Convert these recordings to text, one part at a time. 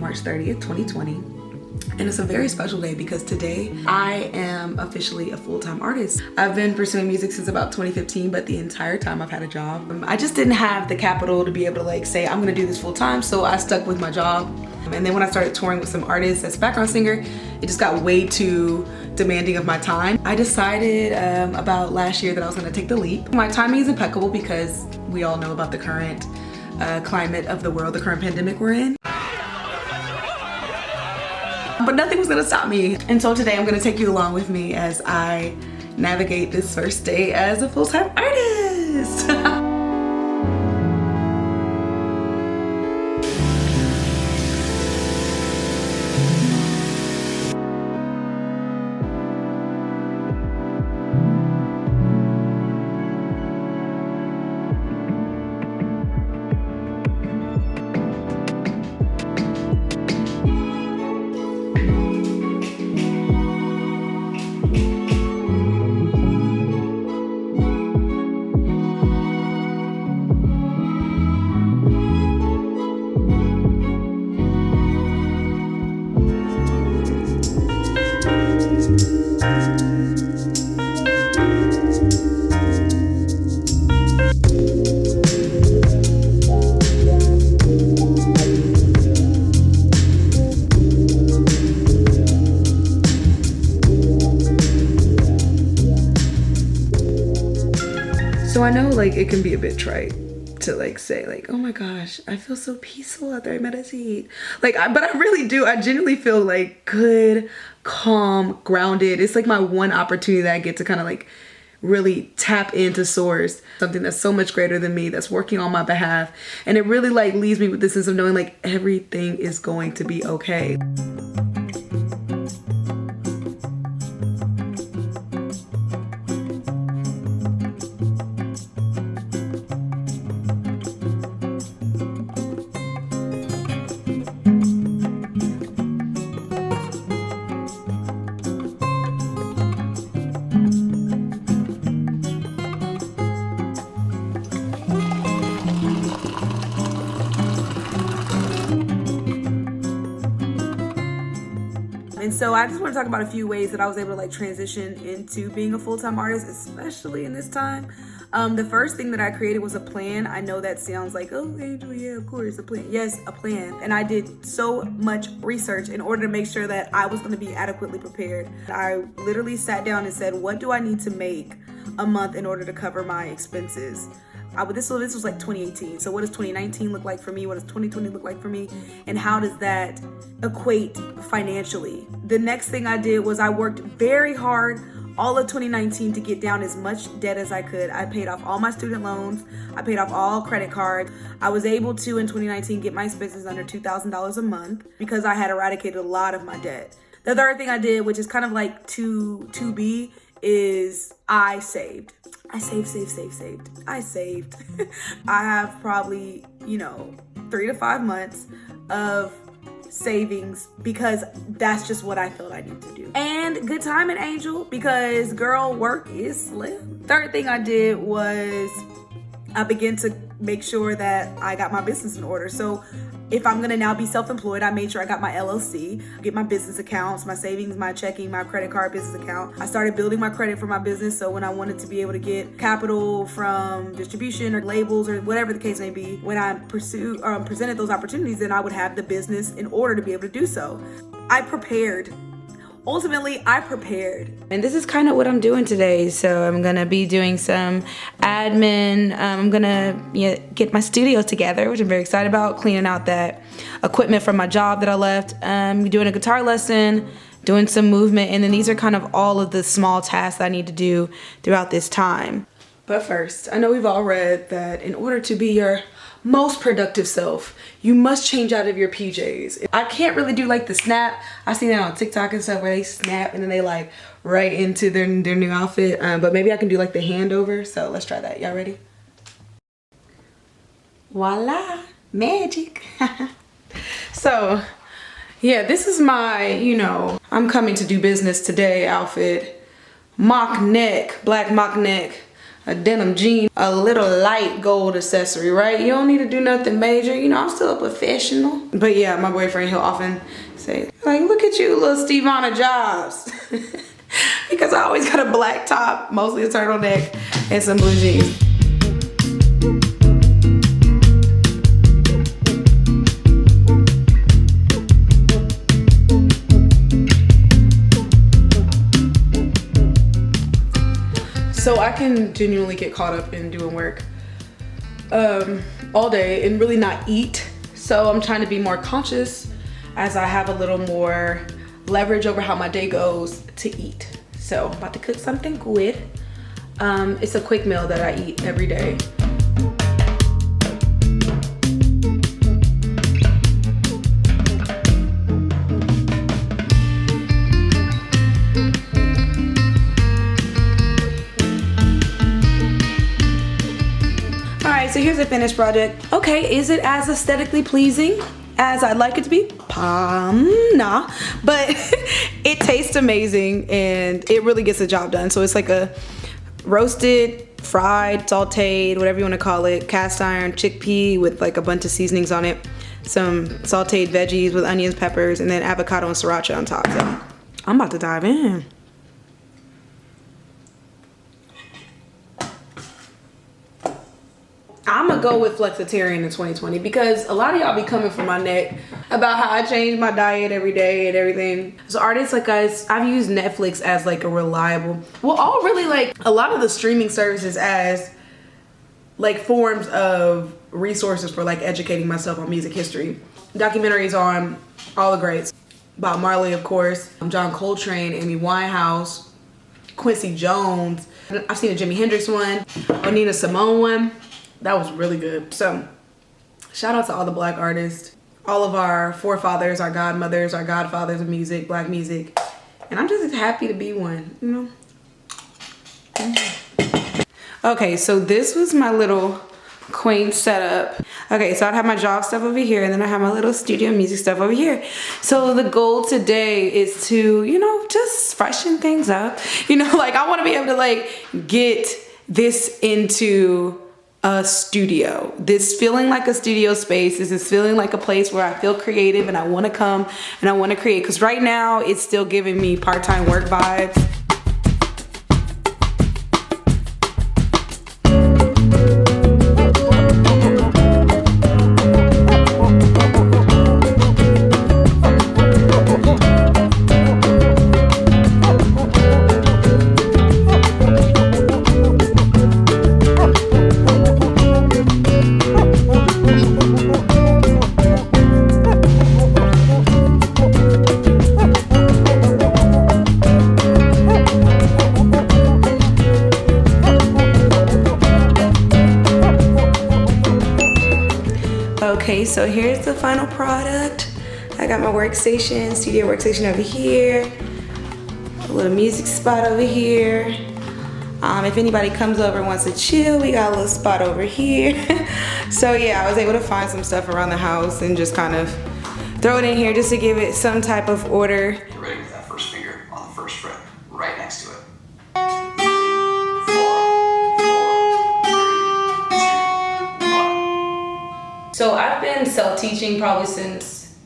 March 30th, 2020. And it's a very special day because today I am officially a full-time artist. I've been pursuing music since about 2015, but the entire time I've had a job. I just didn't have the capital to be able to like say, I'm gonna do this full-time, so I stuck with my job. And then when I started touring with some artists as a background singer, it just got way too demanding of my time. I decided about last year that I was gonna take the leap. My timing is impeccable because we all know about the current climate of the world, the current pandemic we're in. But nothing was gonna stop me. And so today I'm gonna take you along with me as I navigate this first day as a full-time artist. So I know like it can be a bit trite to like say like, oh my gosh, I feel so peaceful after I meditate. Like, but I really do. I genuinely feel like good, calm, grounded. It's like my one opportunity that I get to kind of like really tap into source, something that's so much greater than me, that's working on my behalf. And it really like leaves me with this sense of knowing like everything is going to be okay. And so I just want to talk about a few ways that I was able to like transition into being a full-time artist, especially in this time. The first thing that I created was a plan. I know that sounds like, oh, Angel, yeah, of course, a plan. Yes, a plan. And I did so much research in order to make sure that I was going to be adequately prepared. I literally sat down and said, what do I need to make a month in order to cover my expenses? This was like 2018. So what does 2019 look like for me? What does 2020 look like for me? And how does that equate financially? The next thing I did was I worked very hard all of 2019 to get down as much debt as I could. I paid off all my student loans. I paid off all credit cards. I was able to, in 2019, get my expenses under $2,000 a month because I had eradicated a lot of my debt. The third thing I did, which is kind of like to be, is I saved. I saved. I have probably, 3 to 5 months of savings because that's just what I felt I need to do. And good timing, Angel, because girl, work is slim. Third thing I did was I began to make sure that I got my business in order. So if I'm gonna now be self-employed, I made sure I got my LLC, get my business accounts, my savings, my checking, my credit card business account. I started building my credit for my business, so when I wanted to be able to get capital from distribution or labels or whatever the case may be, when I presented those opportunities, then I would have the business in order to be able to do so. I prepared. Ultimately, I prepared. And this is kind of what I'm doing today. So I'm gonna be doing some admin. I'm gonna get my studio together, which I'm very excited about, cleaning out that equipment from my job that I left, doing a guitar lesson, doing some movement, and then these are kind of all of the small tasks that I need to do throughout this time. But first, I know we've all read that in order to be your most productive self, you must change out of your PJs. I can't really do like the snap. I've seen that on TikTok and stuff where they snap and then they like right into their new outfit. But maybe I can do like the handover. So let's try that. Y'all ready? Voila, magic. So yeah, this is my, I'm coming to do business today outfit. Mock neck, black mock neck. a denim jean, a little light gold accessory, right? You don't need to do nothing major. You know, I'm still a professional. But yeah, my boyfriend, he'll often say, like, look at you, little Stevana Jobs. Because I always got a black top, mostly a turtleneck, and some blue jeans. So I can genuinely get caught up in doing work all day and really not eat. So I'm trying to be more conscious as I have a little more leverage over how my day goes to eat. So I'm about to cook something good. It's a quick meal that I eat every day. So here's a finished project. Okay, is it as aesthetically pleasing as I'd like it to be? Nah, but it tastes amazing and it really gets the job done. So it's like a roasted, fried, sauteed, whatever you want to call it, cast iron chickpea with like a bunch of seasonings on it, some sauteed veggies with onions, peppers, and then avocado and sriracha on top. So I'm about to dive in. I'm gonna go with flexitarian in 2020 because a lot of y'all be coming for my neck about how I change my diet every day and everything. So artists like guys, I've used Netflix as like a reliable, well, all really like a lot of the streaming services as like forms of resources for like educating myself on music history. Documentaries on all the greats. Bob Marley, of course, John Coltrane, Amy Winehouse, Quincy Jones. I've seen a Jimi Hendrix one, a Nina Simone one. That was really good. So shout out to all the black artists, all of our forefathers, our godmothers, our godfathers of music, black music. And I'm just happy to be one, you know? Okay, so this was my little quaint setup. Okay, so I'd have my job stuff over here and then I have my little studio music stuff over here. So the goal today is to, you know, just freshen things up. You know, like I want to be able to like get this into a studio. This feeling like a studio space. This is feeling like a place where I feel creative and I want to come and I want to create. Because right now it's still giving me part-time work vibes. Okay, so here's the final product. I got my workstation, studio workstation over here, a little music spot over here. If anybody comes over and wants to chill, we got a little spot over here. So yeah, I was able to find some stuff around the house and just kind of throw it in here just to give it some type of order. Get ready with that first finger on the first fret, right next to it. So I've been self-teaching probably since,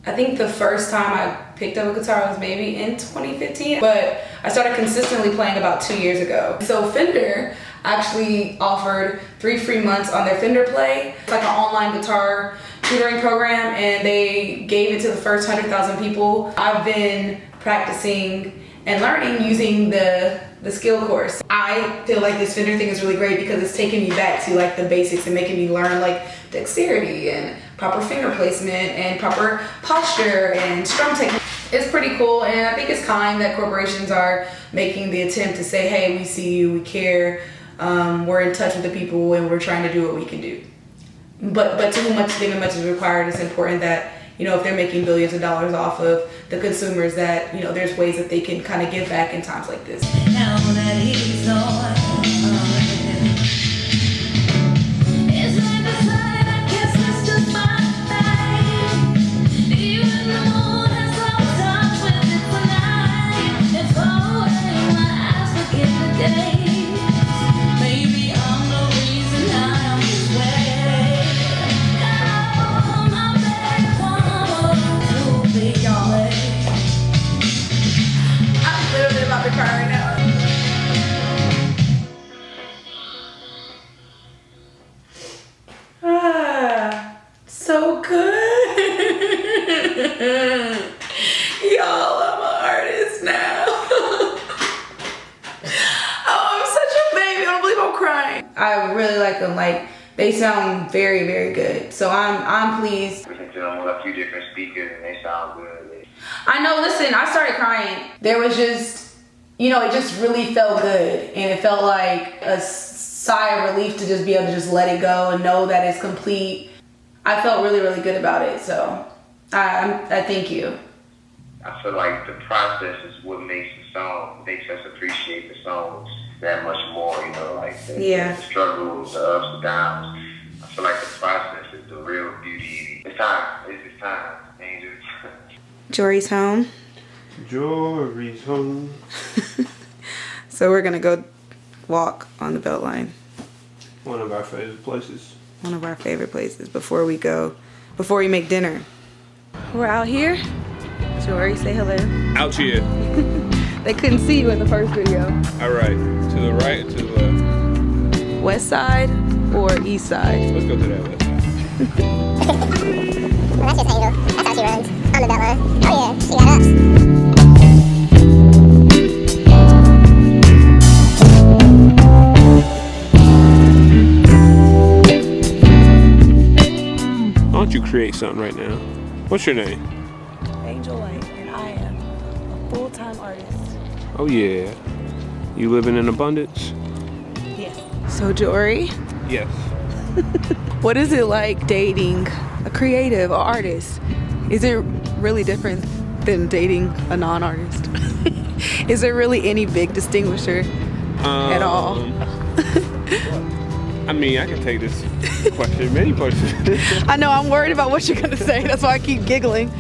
I think the first time I picked up a guitar was maybe in 2015, but I started consistently playing about 2 years ago. So Fender actually offered 3 free months on their Fender Play. It's like an online guitar tutoring program and they gave it to the first 100,000 people. I've been practicing and learning using the skill course. I feel like this Fender thing is really great because it's taking me back to like the basics and making me learn like dexterity and proper finger placement and proper posture and strum technique. It's pretty cool and I think it's kind that corporations are making the attempt to say, hey, we see you, we care, we're in touch with the people and we're trying to do what we can do. But to whom much is given, much is required. It's important that, you know, if they're making billions of dollars off of the consumers, that, you know, there's ways that they can kind of give back in times like this. Now that he's gone, it's like the sign, I guess it's just my fate. Even the moon has lost touch with it tonight. It's always my eyes forget the days. I really like them. Like, they sound very, very good. So I'm pleased. Listen to them with a few different speakers and they sound good. I know, listen, I started crying. There was just, you know, it just really felt good. And it felt like a sigh of relief to just be able to just let it go and know that it's complete. I felt really, really good about it. So I thank you. I feel like the process is what makes the song, makes us appreciate the songs that much more, you know, like the struggles, the ups, the downs. I feel like the process is the real beauty. It's time. It's time. Angels. Jory's home. Jory's home. So we're gonna go walk on the Beltline. One of our favorite places. One of our favorite places before we make dinner. We're out here. Jory, say hello. Out here. They couldn't see you in the first video. All right. To the right, to the left. West side or east side? Let's go to that west side. Well, that's just Angel. That's how she runs on the Beltline. Oh yeah, she got ups. Why don't you create something right now? What's your name? Angel White, and I am a full-time artist. Oh yeah. You living in abundance? Yes. So Jory, Yes. what is it like dating a creative, an artist? Is it really different than dating a non-artist? Is there really any big distinguisher at all? I mean, I can take this question many places. I know, I'm worried about what you're gonna say. That's why I keep giggling.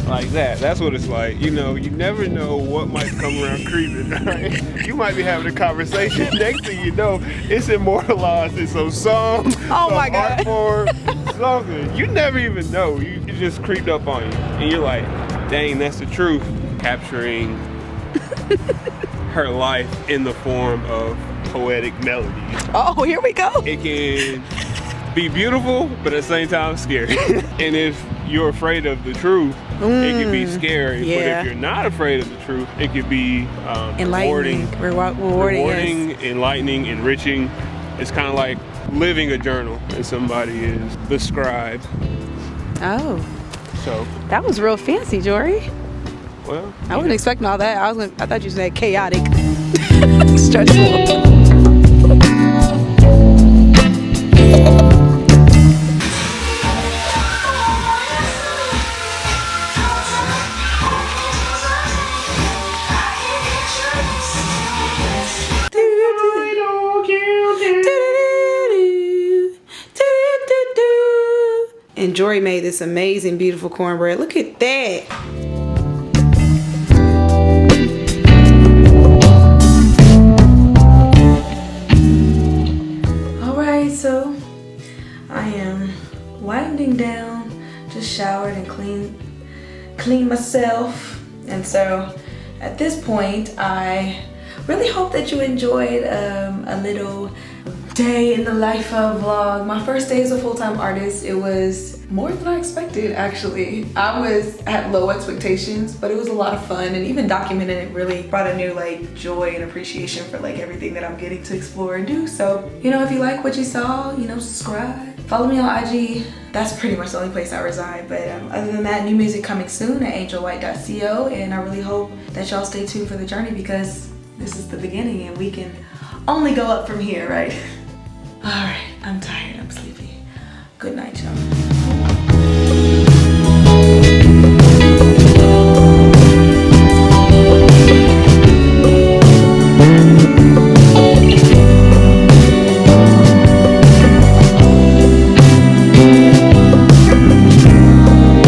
Like that. That's what it's like. You know, you never know what might come around creeping, right? You might be having a conversation. Next thing you know, it's immortalized in some song, Oh some my God. art form, something. You never even know. You just creeped up on you. And you're like, dang, that's the truth. Capturing her life in the form of poetic melodies. Oh, here we go. It can be beautiful, but at the same time scary. And if you're afraid of the truth, it can be scary. But yeah. if you're not afraid of the truth, it could be Enlightening, rewarding, yes. enlightening, enriching. It's kind of like living a journal, and somebody is the scribe. Oh, So, that was real fancy, Jory. well, I wasn't expecting all that. I thought you said chaotic, stressful. And Jory made this amazing, beautiful cornbread. Look at that. All right, so I am winding down, just showered and cleaned myself. And so at this point, I really hope that you enjoyed a little day in the life of vlog. My first day as a full-time artist, it was more than I expected, actually. I had low expectations, but it was a lot of fun, and even documenting it really brought a new like joy and appreciation for like everything that I'm getting to explore and do. So, you know, if you like what you saw, you know, subscribe. Follow me on IG. That's pretty much the only place I reside. But other than that, new music coming soon at angelwhite.co, and I really hope that y'all stay tuned for the journey, because this is the beginning and we can only go up from here, right? All right, I'm tired, I'm sleepy. Good night, y'all.